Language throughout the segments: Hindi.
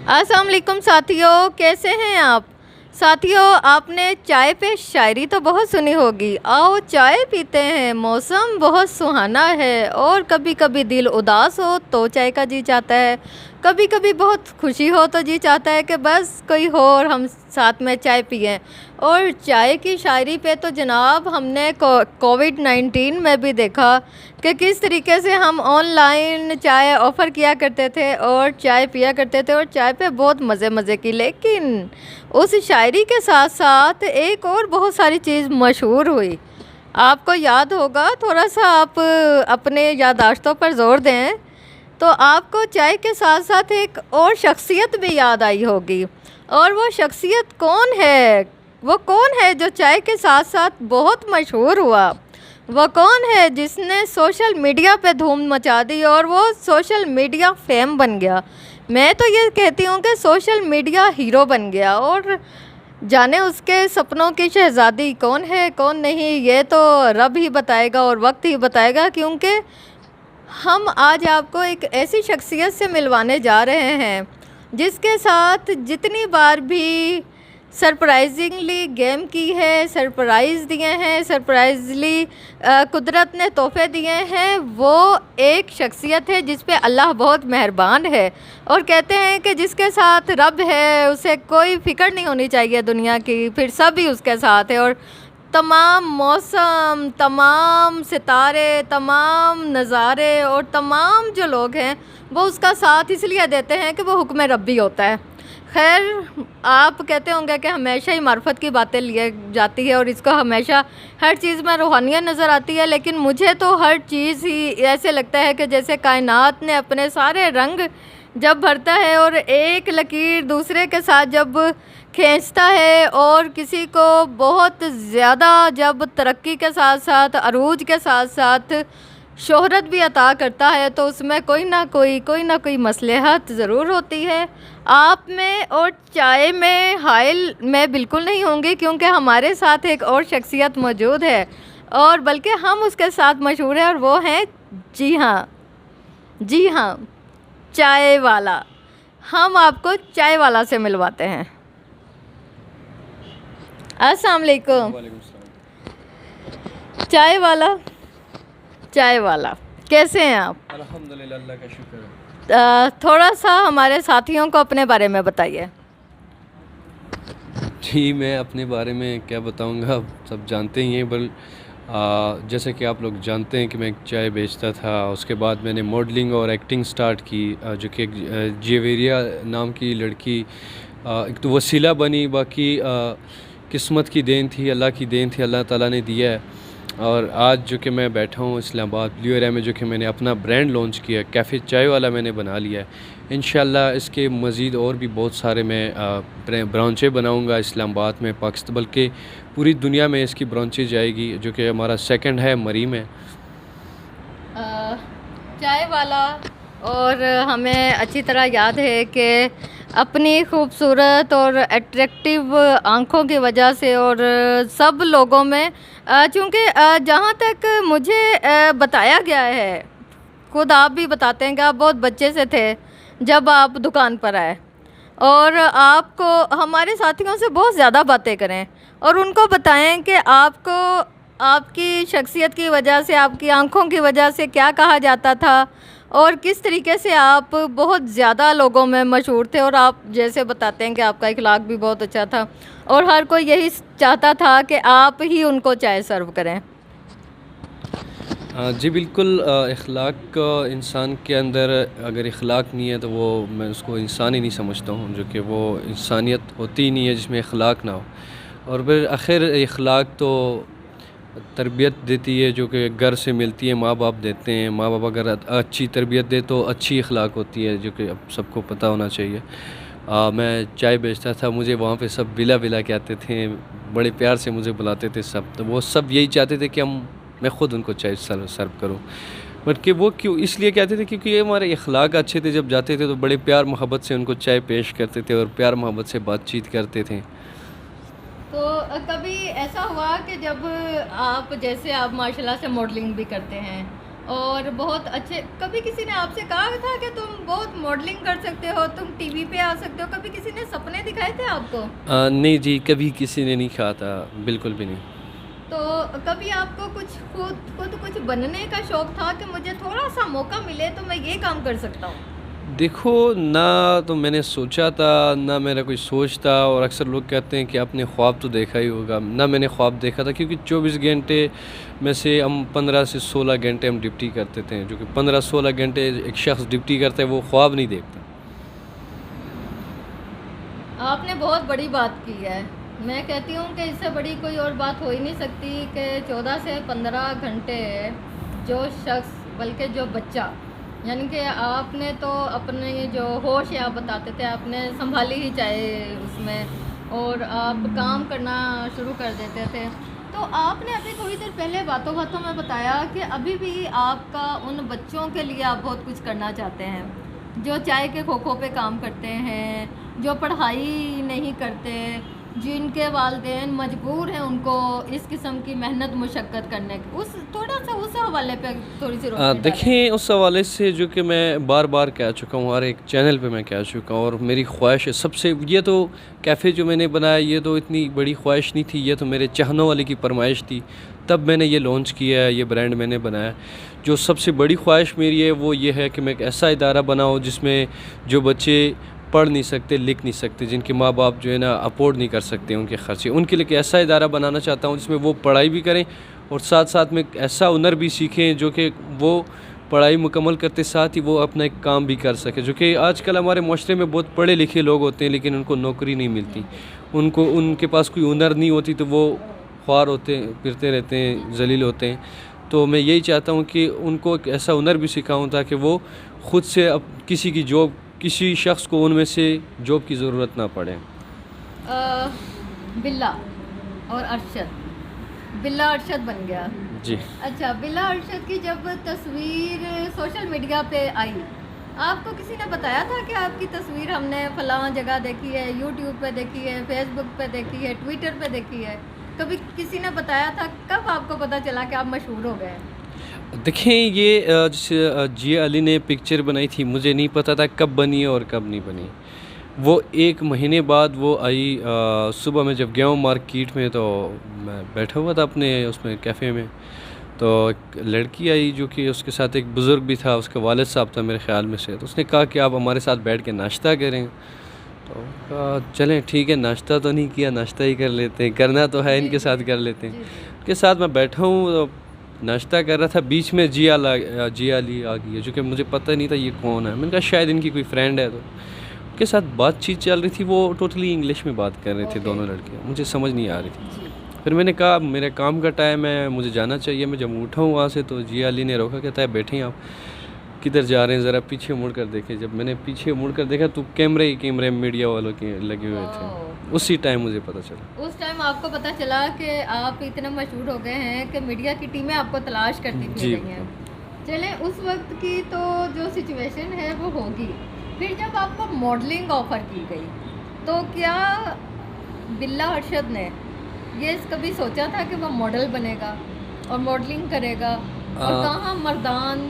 अस्सलाम वालेकुम साथियों, कैसे हैं आप साथियों। आपने चाय पे शायरी तो बहुत सुनी होगी। आओ चाय पीते हैं, मौसम बहुत सुहाना है। और कभी कभी दिल उदास हो तो चाय का जी चाहता है, कभी कभी बहुत खुशी हो तो जी चाहता है कि बस कोई हो और हम साथ में चाय पिएं। और चाय की शायरी पे तो जनाब हमने कोविड-19 में भी देखा कि किस तरीके से हम ऑनलाइन चाय ऑफ़र किया करते थे और चाय पिया करते थे और चाय पे बहुत मज़े मज़े की। लेकिन उस शायरी के साथ साथ एक और बहुत सारी चीज़ मशहूर हुई। आपको याद होगा, थोड़ा सा आप अपने याददाश्तों पर ज़ोर दें तो आपको चाय के साथ साथ एक और शख्सियत भी याद आई होगी। और वो शख्सियत कौन है? वो कौन है जो चाय के साथ साथ बहुत मशहूर हुआ? वो कौन है जिसने सोशल मीडिया पे धूम मचा दी और वो सोशल मीडिया फेम बन गया? मैं तो ये कहती हूँ कि सोशल मीडिया हीरो बन गया। और जाने उसके सपनों की शहज़ादी कौन है कौन नहीं, ये तो रब ही बताएगा और वक्त ही बताएगा। क्योंकि हम आज आपको एक ऐसी शख्सियत से मिलवाने जा रहे हैं जिसके साथ जितनी बार भी सरप्राइजिंगली गेम की है, सरप्राइज़ दिए हैं, सरप्राइजली कुदरत ने तोहफ़े दिए हैं, वो एक शख्सियत है जिस पे अल्लाह बहुत मेहरबान है। और कहते हैं कि जिसके साथ रब है उसे कोई फ़िक्र नहीं होनी चाहिए दुनिया की, फिर सब ही उसके साथ है। और तमाम मौसम, तमाम सितारे, तमाम नज़ारे और तमाम जो लोग हैं वो उसका साथ इसलिए देते हैं कि वो हुक्म रब्बी होता है। खैर, आप कहते होंगे कि हमेशा ही मार्फत की बातें लिए जाती है और इसको हमेशा हर चीज़ में रूहानियत नज़र आती है, लेकिन मुझे तो हर चीज़ ही ऐसे लगता है कि जैसे कायनात ने अपने सारे रंग जब भरता है और एक लकीर दूसरे के साथ जब खींचता है और किसी को बहुत ज़्यादा जब तरक्की के साथ साथ अरूज के साथ साथ शोहरत भी अता करता है तो उसमें कोई ना कोई मसलहत ज़रूर होती है। आप में और चाय में हाइल मैं बिल्कुल नहीं होंगी, क्योंकि हमारे साथ एक और शख्सियत मौजूद है और बल्कि हम उसके साथ मशहूर हैं और वो हैं, जी हाँ, चाय वाला। हम आपको चाय वाला से मिलवाते हैं। अस्सलाम वालेकुम। वालेकुम सलाम। चाय वाला कैसे हैं आप? अल्हम्दुलिल्लाह, अल्लाह का शुक्र है। थोड़ा सा हमारे साथियों को अपने बारे में बताइए। जी, मैं अपने बारे में क्या बताऊंगा, अब सब जानते ही हैं। जैसे कि आप लोग जानते हैं कि मैं एक चाय बेचता था, उसके बाद मैंने मॉडलिंग और एक्टिंग स्टार्ट की, जो कि एक जेवेरिया नाम की लड़की एक तो वसीला बनी, बाकी किस्मत की देन थी, अल्लाह की देन थी, अल्लाह ताला ने दिया है। और आज जो कि मैं बैठा हूँ इस्लामाबाद ब्लू एरिया में, जो कि मैंने अपना ब्रांड लॉन्च किया, कैफ़े चाय वाला मैंने बना लिया है। इंशाल्लाह इसके मज़ीद और भी बहुत सारे मैं ब्रांचें बनाऊँगा इस्लामाबाद में, पाकिस्तान, बल्कि पूरी दुनिया में इसकी ब्रांचें जाएगी, जो कि हमारा सेकंड है मरी में। चाय वाला। और हमें अच्छी तरह याद है कि अपनी खूबसूरत और अट्रैक्टिव आँखों की वजह से और सब लोगों में, चूँकि जहाँ तक मुझे बताया गया है, खुद आप भी बताते हैं कि आप बहुत बच्चे से थे जब आप दुकान पर आए और आपको हमारे साथियों से बहुत ज़्यादा बातें करें और उनको बताएं कि आपको आपकी शख्सियत की वजह से, आपकी आँखों की वजह से क्या कहा जाता था और किस तरीके से आप बहुत ज़्यादा लोगों में मशहूर थे। और आप जैसे बताते हैं कि आपका इखलाक भी बहुत अच्छा था और हर कोई यही चाहता था कि आप ही उनको चाय सर्व करें। जी बिल्कुल, इखलाक इंसान के अंदर अगर इखलाक नहीं है तो वो, मैं उसको इंसान ही नहीं समझता हूँ, जो कि वो इंसानियत होती ही नहीं है जिसमें इखलाक ना हो। और फिर आखिर इखलाक तो तरबियत देती है, जो कि घर से मिलती है, माँ बाप देते हैं। माँ बाप अगर अच्छी तरबियत दे तो अच्छी इखलाक होती है, जो कि अब सबको पता होना चाहिए। मैं चाय बेचता था, मुझे वहाँ पे सब बिला बिला कहते थे, बड़े प्यार से मुझे बुलाते थे सब। तो वो सब यही चाहते थे कि मैं ख़ुद उनको चाय सर्व करूँ। बल्कि वो क्यों इसलिए कहते थे क्योंकि ये हमारे इखलाक अच्छे थे। जब जाते थे तो बड़े प्यार मोहब्बत से उनको चाय पेश करते थे और प्यार मोहब्बत से बातचीत करते थे। तो कभी ऐसा हुआ कि जब आप, जैसे आप माशाल्लाह से मॉडलिंग भी करते हैं और बहुत अच्छे। कभी किसी ने आपसे कहा था कि तुम बहुत मॉडलिंग कर सकते हो, तुम टीवी पे आ सकते हो? कभी किसी ने सपने दिखाए थे आपको? नहीं जी, कभी किसी ने नहीं कहा था, बिल्कुल भी नहीं। तो कभी आपको कुछ खुद खुद कुछ बनने का शौक था कि मुझे थोड़ा सा मौका मिले तो मैं ये काम कर सकता हूँ? देखो, ना तो मैंने सोचा था, ना मेरा कोई सोच था। और अक्सर लोग कहते हैं कि आपने ख्वाब तो देखा ही होगा, ना मैंने ख्वाब देखा था, क्योंकि 24 घंटे में से हम 15 से 16 घंटे हम ड्यूटी करते थे, जो कि 15-16 घंटे एक शख्स ड्यूटी करता है, वो ख्वाब नहीं देखता। आपने बहुत बड़ी बात की है। मैं कहती हूँ कि इससे बड़ी कोई और बात हो ही नहीं सकती कि 14 से 15 घंटे जो शख्स, बल्कि जो बच्चा, यानी कि आपने तो अपने जो होश है, आप बताते थे, आपने संभाली ही चाहे उसमें, और आप काम करना शुरू कर देते थे। तो आपने अभी थोड़ी देर पहले बातों बातों में बताया कि अभी भी आपका उन बच्चों के लिए आप बहुत कुछ करना चाहते हैं जो चाय के खोखों पे काम करते हैं, जो पढ़ाई नहीं करते, जिनके वालिदैन मजबूर हैं उनको इस किस्म की मेहनत मुशक्क़त करने की। उस थोड़ा सा उस हवाले पे थोड़ी सी रोशनी डालें। देखें, उस हवाले से जो कि मैं बार बार कह चुका हूँ, हर एक चैनल पे मैं कह चुका हूँ, और मेरी ख्वाहिश है सबसे, ये तो कैफ़े जो मैंने बनाया, ये तो इतनी बड़ी ख्वाहिश नहीं थी, ये तो मेरे चाहने वाले की फरमाइश थी, तब मैंने ये लॉन्च किया है, ये ब्रांड मैंने बनाया। जो सबसे बड़ी ख्वाहिश मेरी है वो ये है कि मैं एक ऐसा इदारा बनाऊँ जिसमें जो बच्चे पढ़ नहीं सकते, लिख नहीं सकते, जिनके माँ बाप जो है ना अफोर्ड नहीं कर सकते उनके ख़र्चे, उनके लिए एक ऐसा इदारा बनाना चाहता हूँ जिसमें वो पढ़ाई भी करें और साथ साथ में एक ऐसा हुनर भी सीखें जो कि वो पढ़ाई मुकम्मल करते साथ ही वो अपना एक काम भी कर सके। जो कि आजकल हमारे माशरे में बहुत पढ़े लिखे लोग होते हैं लेकिन उनको नौकरी नहीं मिलती, उनको उनके पास कोई हुनर नहीं होती, तो वो ख्वार होते हैं, फिरते रहते हैं, जलील होते हैं। तो मैं यही चाहता हूँ कि उनको एक ऐसा हुनर भी सिखाऊँ ताकि वो ख़ुद से अब किसी की जॉब, किसी शख्स को उनमें से जॉब की ज़रूरत ना पड़े। बिल्ला और अरशद, बिल्ला अरशद बन गया। जी। अच्छा, बिल्ला अरशद की जब तस्वीर सोशल मीडिया पे आई, आपको किसी ने बताया था कि आपकी तस्वीर हमने फ़लाँ जगह देखी है, यूट्यूब पे देखी है, फेसबुक पे देखी है, ट्विटर पे देखी है? कभी किसी ने बताया था? कब आपको पता चला कि आप मशहूर हो गए? देखें, ये जैसे जिया अली ने पिक्चर बनाई थी, मुझे नहीं पता था कब बनी है और कब नहीं बनी। वो 1 महीने बाद वो आई। सुबह में जब गया हूँ मार्केट में, तो मैं बैठा हुआ था अपने उसमें कैफ़े में, तो एक लड़की आई जो कि उसके साथ एक बुज़ुर्ग भी था, उसका वालिद साहब था मेरे ख़्याल में से। तो उसने कहा कि आप हमारे साथ बैठ के नाश्ता करें। तो कहा चलें ठीक है, नाश्ता तो नहीं किया, नाश्ता ही कर लेते हैं, करना तो है, जी, इनके जी। साथ कर लेते हैं। जी, जी। उनके साथ मैं बैठा हूँ, तो नाश्ता कर रहा था, बीच में जिया अली आ गई है, जो कि मुझे पता नहीं था ये कौन है। मैंने कहा शायद इनकी कोई फ्रेंड है। तो उनके साथ बातचीत चल रही थी, वो टोटली इंग्लिश में बात कर रहे थे ओके। दोनों लड़के, मुझे समझ नहीं आ रही थी। जी। फिर मैंने कहा मेरे काम का टाइम है, मुझे जाना चाहिए। मैं जब उठा हूँ वहाँ से, तो जिया अली ने रोका, कहता है बैठें आप, किधर जा रहे हैं, ज़रा पीछे मुड़ कर देखें। जब मैंने पीछे मुड़ कर देखा तो कैमरे मीडिया वालों के लगे हुए थे। ओह! उसी टाइम मुझे पता चला। उस टाइम आपको पता चला कि आप इतने मशहूर हो गए हैं कि मीडिया की टीमें आपको तलाश करती फिर जी। रही हैं। चलें, उस वक्त की तो जो सिचुएशन है वो होगी। फिर जब आपको मॉडलिंग ऑफ़र की गई, तो क्या बिल्ला अरशद ने ये कभी सोचा था कि वो मॉडल बनेगा और मॉडलिंग करेगा? और आ, कहाँ मर्दान,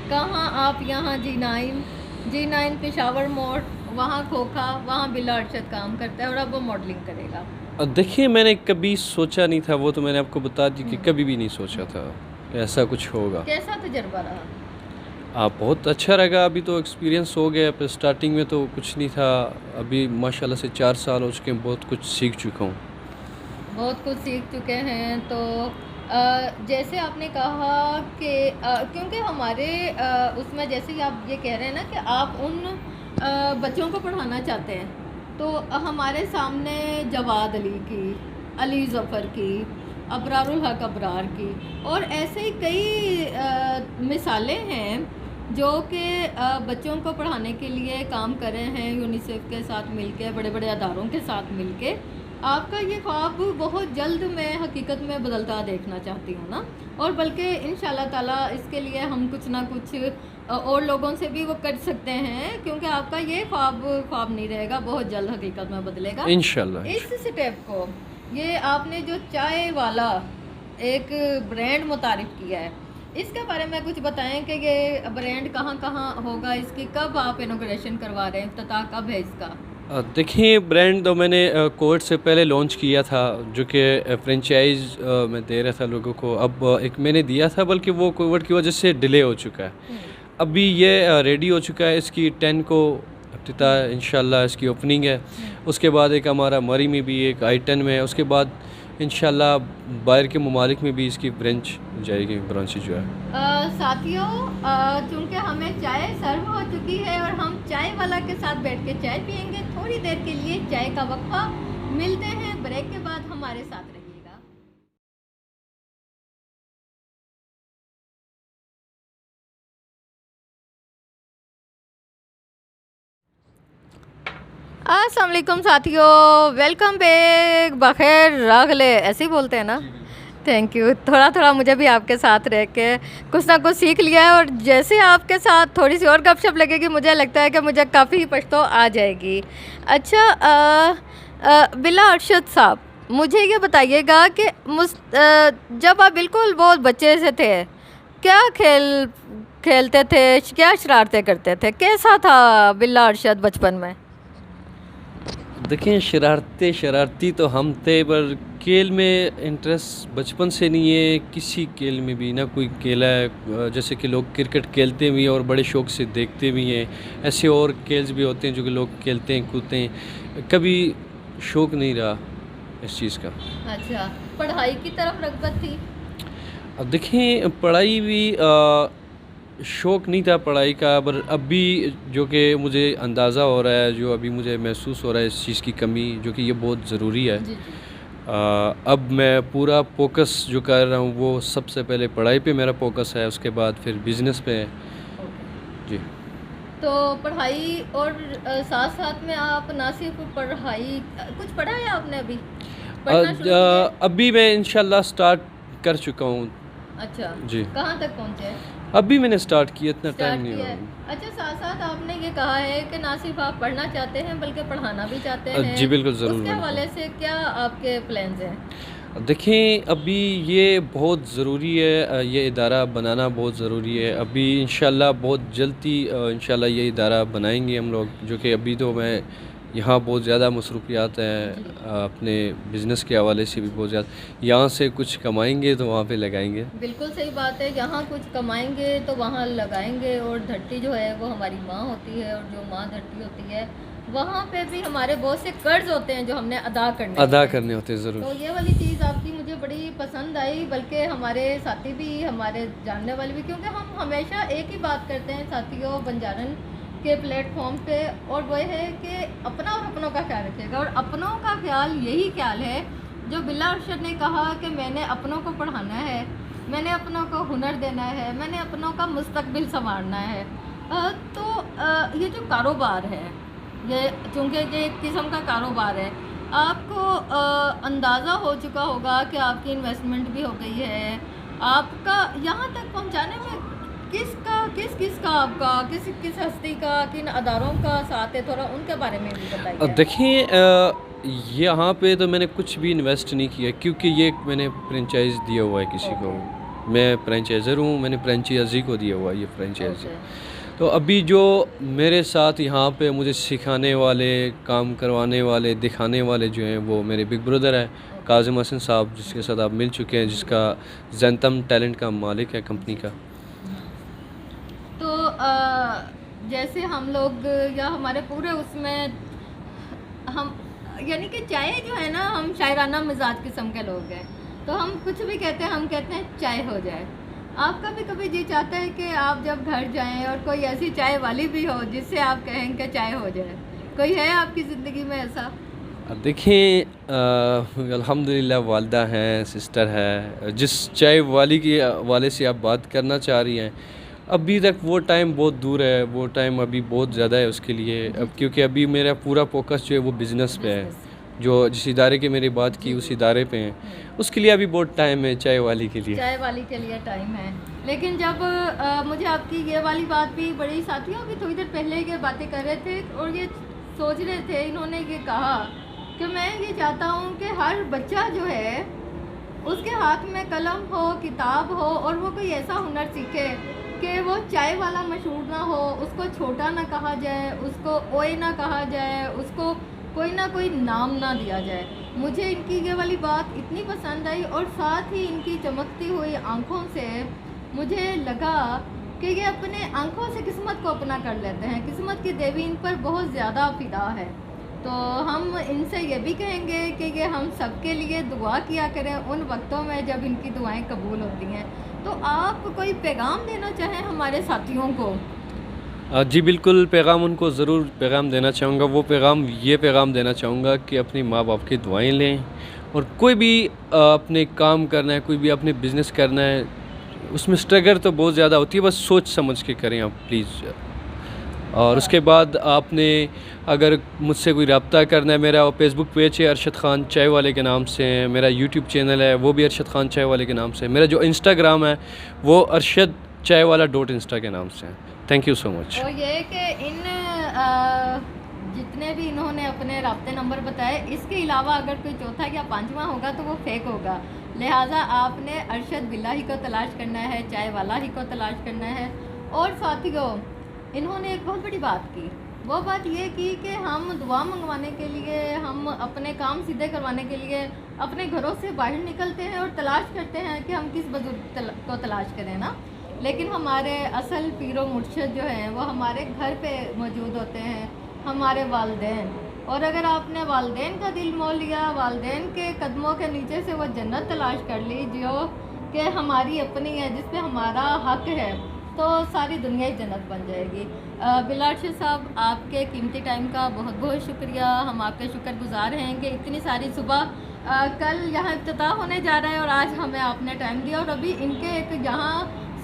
कहाँ आप यहाँ जी9 पेशावर मोड़, वहाँ खोखा, वहाँ बिल्ला अरशद काम करता है और अब वो मॉडलिंग करेगा। देखिए, मैंने कभी सोचा नहीं था, वो तो मैंने आपको बता दी कि हुँ। कभी भी नहीं सोचा था कि ऐसा कुछ होगा। कैसा तजुर्बा रहा? बहुत अच्छा लगा। अभी तो एक्सपीरियंस हो गया, पर स्टार्टिंग में तो कुछ नहीं था। अभी माशाल्लाह से 4 साल हो चुके हैं, बहुत कुछ सीख चुका हूँ। बहुत कुछ सीख चुके हैं। तो जैसे आपने कहा कि क्योंकि हमारे उसमें जैसे ही आप ये कह रहे हैं ना कि आप उन बच्चों को पढ़ाना चाहते हैं, तो हमारे सामने जवाद अली की, अली ज़फ़र की, अबरारुल हक अबरार की और ऐसे ही कई मिसालें हैं जो कि बच्चों को पढ़ाने के लिए काम कर रहे हैं, यूनिसेफ के साथ मिलके, बड़े बड़े अदारों के साथ मिलके। आपका ये ख्वाब बहुत जल्द मैं हकीकत में बदलता देखना चाहती हूँ ना, और बल्कि इंशाल्लाह ताला इसके लिए हम कुछ ना कुछ और लोगों से भी वो कर सकते हैं, क्योंकि आपका ये ख्वाब नहीं रहेगा, बहुत जल्द हकीकत में बदलेगा इंशाल्लाह। इस स्टेप को। ये आपने जो चाय वाला एक ब्रांड मुतारिफ किया है, इसके बारे में कुछ बताएं कि ये ब्रांड कहाँ कहाँ होगा, इसकी कब आप इनॉग्रेशन करवा रहे हैं, इफ्तिताह कब है इसका? देखिए, ब्रांड तो मैंने कोविड से पहले लॉन्च किया था, जो कि फ्रेंचाइज़ मैं दे रहा था लोगों को। अब एक मैंने दिया था, बल्कि वो कोविड की वजह से डिले हो चुका है। हम्म। अभी ये रेडी हो चुका है, इसकी 10 को इफ्तिताह इंशाल्लाह इसकी ओपनिंग है। उसके बाद एक हमारा मरी में भी एक I-10 में है। उसके बाद इंशाल्लाह बाहर के ममालिक में भी इसकी ब्रांच जाएगी, ब्रांच जो है। साथियों, चूंकि हमें चाय सर्व हो चुकी है और हम चाय वाला के साथ बैठ के चाय पियेंगे। थोड़ी देर के लिए चाय का वक्फा, मिलते हैं ब्रेक के बाद, हमारे साथ रहिएगा। अस्सलाम वालेकुम साथियों, वेलकम बैक। बखैर रागले ऐसे ही बोलते हैं ना? Thank you. थोड़ा थोड़ा मुझे भी आपके साथ रह के कुछ ना कुछ सीख लिया है, और जैसे आपके साथ थोड़ी सी और गपशप लगेगी, मुझे लगता है कि मुझे काफ़ी पछतो आ जाएगी। अच्छा, बिला अरशद साहब, मुझे ये बताइएगा कि जब आप बिल्कुल बहुत बच्चे से थे, क्या खेलते थे, क्या शरारतें करते थे, कैसा था बिला अरशद बचपन में? देखिए, शरारती तो हम थे, पर खेल में इंटरेस्ट बचपन से नहीं है किसी खेल में भी, ना कोई खेला है। जैसे कि लोग क्रिकेट खेलते भी हैं और बड़े शौक़ से देखते भी हैं, ऐसे और खेल्स भी होते हैं जो कि लोग खेलते हैं, कूदते हैं। कभी शौक़ नहीं रहा इस चीज़ का। अच्छा, पढ़ाई की तरफ रग़बत थी? अब देखिए, पढ़ाई भी शौक़ नहीं था पढ़ाई का, पर अभी जो कि मुझे अंदाज़ा हो रहा है, जो अभी मुझे महसूस हो रहा है इस चीज़ की कमी, जो कि ये बहुत ज़रूरी है। जी। अब मैं पूरा फोकस जो कर रहा हूँ, वो सबसे पहले पढ़ाई पे मेरा फोकस है, उसके बाद फिर बिज़नेस पे है। जी। तो पढ़ाई और साथ साथ में आप ना सिर्फ पढ़ाई, कुछ पढ़ा है आपने अभी? पढ़ना शुरू किया? अभी मैं इंशाल्लाह स्टार्ट कर चुका हूँ। अच्छा जी। कहाँ तक पहुँचे हैं? अभी मैंने स्टार्ट किया, इतना टाइम नहीं किया है। हुआ। अच्छा, साथ साथ आपने ये कहा है कि ना सिर्फ आप पढ़ना चाहते हैं बल्कि पढ़ाना भी चाहते हैं। जी बिल्कुल, ज़रूर। उसके हवाले से क्या आपके प्लान्स हैं? देखें, अभी ये बहुत ज़रूरी है, ये इदारा बनाना बहुत ज़रूरी है। अभी इंशाल्लाह बहुत जल्दी इंशाल्लाह ये इदारा बनाएंगे हम लोग, जो कि अभी तो मैं यहाँ बहुत ज़्यादा मसरूफियात हैं अपने बिज़नेस के हवाले से भी बहुत ज़्यादा। यहाँ से कुछ कमाएंगे तो वहाँ पे लगाएंगे। बिल्कुल सही बात है, यहाँ कुछ कमाएंगे तो वहाँ लगाएंगे। और धरती जो है वो हमारी माँ होती है, और जो माँ धरती होती है, वहाँ पे भी हमारे बहुत से कर्ज होते हैं जो हमने अदा करने होते हैं ज़रूर। तो ये वाली चीज़ आपकी मुझे बड़ी पसंद आई, बल्कि हमारे साथी भी, हमारे जानने वाले भी, क्योंकि हम हमेशा एक ही बात करते हैं साथियों बंजारन के प्लेटफॉर्म पे, और वो है कि अपना और अपनों का ख्याल रखिएगा। और अपनों का ख्याल यही ख्याल है जो बिला अरशद ने कहा कि मैंने अपनों को पढ़ाना है, मैंने अपनों को हुनर देना है, मैंने अपनों का मुस्तकबिल संवारना है। तो ये जो कारोबार है, ये चूँकि ये एक किस्म का कारोबार है, आपको अंदाज़ा हो चुका होगा कि आपकी इन्वेस्टमेंट भी हो गई है, आपका यहाँ तक पहुँचाने में किसका आपका किस हस्ती का, किन अदारों का साथ है, थोड़ा उनके बारे में भी बताइए। देखिए, यहाँ पे तो मैंने कुछ भी इन्वेस्ट नहीं किया, क्योंकि ये मैंने फ्रेंचाइज दिया हुआ है किसी को। मैं फ्रेंचाइज़र हूँ, मैंने फ्रेंचाइजी को दिया हुआ है ये फ्रेंचाइजी। तो अभी जो मेरे साथ यहाँ पे मुझे सिखाने वाले, काम करवाने वाले, दिखाने वाले जो हैं, वो मेरे बिग ब्रदर हैं काज़िम हसन साहब, जिसके साथ आप मिल चुके हैं, जिसका ज़ेंतम टैलेंट का मालिक है कंपनी का। तो जैसे हम लोग या हमारे पूरे उसमें हम, यानी कि चाय जो है ना, हम शायराना मिजाज किस्म के लोग हैं, तो हम कुछ भी कहते हैं, हम कहते हैं चाय हो जाए। आपका भी कभी जी चाहता है कि आप जब घर जाएं और कोई ऐसी चाय वाली भी हो जिससे आप कहें कि चाय हो जाए? कोई है आपकी ज़िंदगी में ऐसा? देखिए, अल्हम्दुलिल्लाह वालदा हैं, सिस्टर है। जिस चाय वाली की वाले से आप बात करना चाह रही हैं, अभी तक वो टाइम बहुत दूर है, वो टाइम अभी बहुत ज़्यादा है उसके लिए। अब क्योंकि अभी मेरा पूरा फोकस जो है वो बिज़नेस पे है, जो जिस इदारे की मेरी बात की उस इदारे पे हैं, उसके लिए अभी बहुत टाइम है चाय वाली के लिए। चाय वाली के लिए टाइम है, लेकिन जब मुझे आपकी ये वाली बात भी, बड़ी साथियों भी थोड़ी देर पहले ये बातें कर रहे थे और ये सोच रहे थे, इन्होंने ये कहा कि मैं ये चाहता हूँ कि हर बच्चा जो है उसके हाथ में कलम हो, किताब हो और वो कोई ऐसा हुनर सीखे कि वो चाय वाला मशहूर ना हो, उसको छोटा ना कहा जाए, उसको ओए ना कहा जाए, उसको कोई ना कोई नाम ना दिया जाए। मुझे इनकी ये वाली बात इतनी पसंद आई और साथ ही इनकी चमकती हुई आँखों से मुझे लगा कि ये अपने आँखों से किस्मत को अपना कर लेते हैं। किस्मत की देवी इन पर बहुत ज़्यादा फ़िदा है। तो हम इनसे ये भी कहेंगे कि ये हम सबके लिए दुआ किया करें उन वक्तों में जब इनकी दुआएं कबूल होती हैं। तो आप कोई पैगाम देना चाहें हमारे साथियों को? जी बिल्कुल, पैगाम उनको ज़रूर पैगाम देना चाहूँगा। वो पैगाम ये पैगाम देना चाहूँगा कि अपनी माँ बाप की दुआएं लें और कोई भी अपने काम करना है, कोई भी अपने बिज़नेस करना है, उसमें स्ट्रगल तो बहुत ज़्यादा होती है, बस सोच समझ के करें आप प्लीज़। और उसके बाद आपने अगर मुझसे कोई रब्ता करना है, मेरा फ़ेसबुक पेज है अरशद ख़ान चाय वाले के नाम से, मेरा यूट्यूब चैनल है वो भी अरशद ख़ान चाय वाले के नाम से, मेरा जो इंस्टाग्राम है वो अरशद चाय वाला .insta के नाम से है। Thank you so much. और ये कि इन जितने भी इन्होंने अपने राब्ते नंबर बताए, इसके अलावा अगर कोई चौथा या पांचवा होगा तो वो फेक होगा। लिहाजा आपने अरशद बिल्ला ही को तलाश करना है, चाय वाला ही को तलाश करना है। और साथियों, इन्होंने एक बहुत बड़ी बात की। वो बात ये की कि हम दुआ मंगवाने के लिए, हम अपने काम सीधे करवाने के लिए अपने घरों से बाहर निकलते हैं और तलाश करते हैं कि हम किस बुजुर्ग को तलाश करें ना। लेकिन हमारे असल पीरो मुर्शद जो हैं वो हमारे घर पे मौजूद होते हैं, हमारे वालिदैन। और अगर आपने वालिदैन का दिल मोल लिया, वालिदैन के कदमों के नीचे से वो जन्नत तलाश कर ली जो कि हमारी अपनी है, जिस पे हमारा हक है, तो सारी दुनिया ही जन्नत बन जाएगी। बिल्ला अरशद साहब, आपके कीमती टाइम का बहुत बहुत शुक्रिया। हम आपके शुक्रगुजार हैं कि इतनी सारी सुबह कल यहाँ इफ्तिताह होने जा रहा है और आज हमें आपने टाइम दिया और अभी इनके एक यहाँ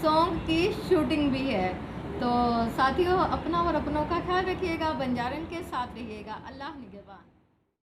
सॉन्ग की शूटिंग भी है। तो साथियों, अपना और अपनों का ख्याल रखिएगा, बंजारन के साथ रहिएगा। अल्लाह निगहबान।